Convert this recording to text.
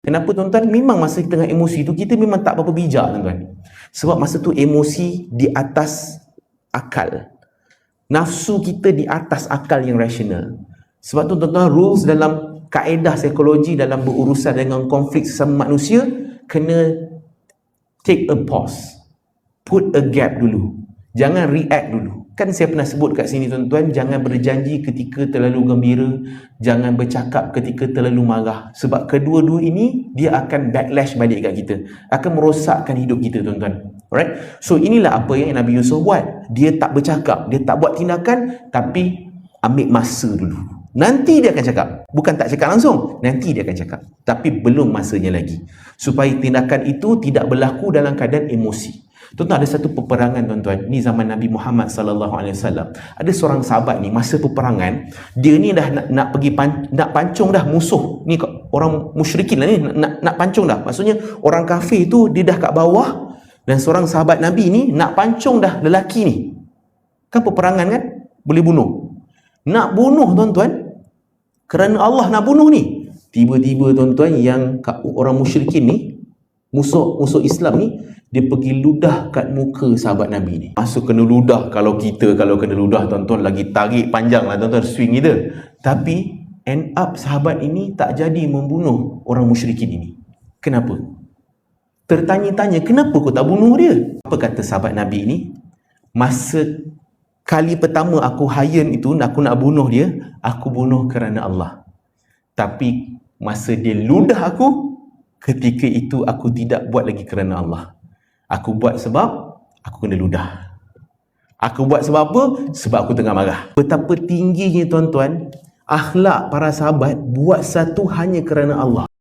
Kenapa tuan-tuan? Memang masa tengah emosi tu kita memang tak berapa bijak tuan-tuan. Sebab masa tu emosi di atas akal. Nafsu kita di atas akal yang rasional. Sebab tu tuan-tuan, rules dalam kaedah psikologi dalam berurusan dengan konflik sesama manusia, kena take a pause. Put a gap dulu. Jangan react dulu. Kan saya pernah sebut kat sini tuan-tuan, jangan berjanji ketika terlalu gembira, jangan bercakap ketika terlalu marah. Sebab kedua-dua ini, dia akan backlash balik kat kita. Akan merosakkan hidup kita tuan-tuan. Alright? So inilah apa yang Nabi Yusuf buat. Dia tak bercakap, dia tak buat tindakan, tapi ambil masa dulu. Nanti dia akan cakap. Bukan tak cakap langsung, nanti dia akan cakap. Tapi belum masanya lagi. Supaya tindakan itu tidak berlaku dalam keadaan emosi. Tuan-tuan, ada satu peperangan tuan-tuan. Ni zaman Nabi Muhammad sallallahu alaihi wasallam. Ada seorang sahabat ni masa peperangan, dia ni dah nak pergi nak pancung dah musuh. Ni orang musyrikin lah ni nak pancung dah. Maksudnya orang kafir tu dia dah kat bawah dan seorang sahabat Nabi ni nak pancung dah lelaki ni. Kan peperangan kan? Boleh bunuh. Nak bunuh tuan-tuan, kerana Allah nak bunuh ni. Tiba-tiba tuan-tuan yang orang musyrikin ni, musuh Islam ni, dia pergi ludah kat muka sahabat Nabi ni. Masuk kena ludah. Kalau kena ludah tuan-tuan, lagi tarik panjang lah tuan-tuan, swing kita. Tapi end up sahabat ini tak jadi membunuh orang musyrikin ini. Kenapa? Tertanya-tanya, kenapa kau tak bunuh dia? Apa kata sahabat Nabi ini? Masa kali pertama aku hayan itu, aku nak bunuh dia, aku bunuh kerana Allah. Tapi masa dia ludah aku, ketika itu aku tidak buat lagi kerana Allah. Aku buat sebab aku kena ludah. Aku buat sebab apa? Sebab aku tengah marah. Betapa tingginya tuan-tuan akhlak para sahabat buat satu hanya kerana Allah.